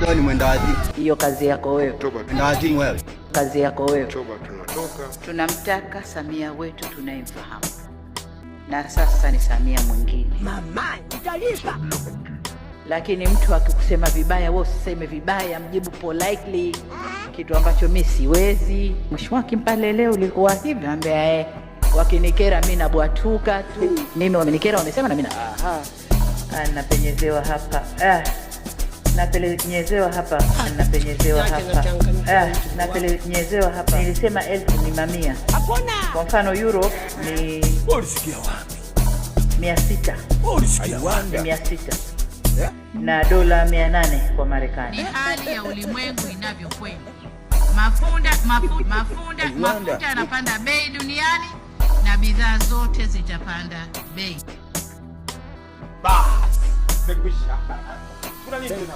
Wewe ni mwenda wazimu. Hiyo kazi yako wewe. Mwenda wazimu wewe. Kazi yako wewe. Tunatoka. Tunamtaka Samia wetu tunayemfahamu. Na sasa ni Samia mwingine. Mama, nitalipa. Lakini mtu akikusema vibaya, wewe usiseme vibaya, mjibu politely. Kitu ambacho mimi siwezi. Mheshimiwa Kimpale leo ulikuwa hivi, naambia wakinikera mimi nabwatuka tu. Mimi wamenikera wamesema na mimi napenyezewa hapa. Napenyezewa hapa. Napenyezewa hapa. Napenyezewa hapa. Nilisema 1000 ni mamia. Hakuna. Kwa mfano Europe ni Ulisikia wapi? 600. Ulisikia wapi? 600. Na dola 800 kwa Marekani. Ni hali ya ulimwengu inavyokwenda. Mafuta yanapanda bei duniani na bidhaa zote zitapanda bei. Bas. Kuna nini tena?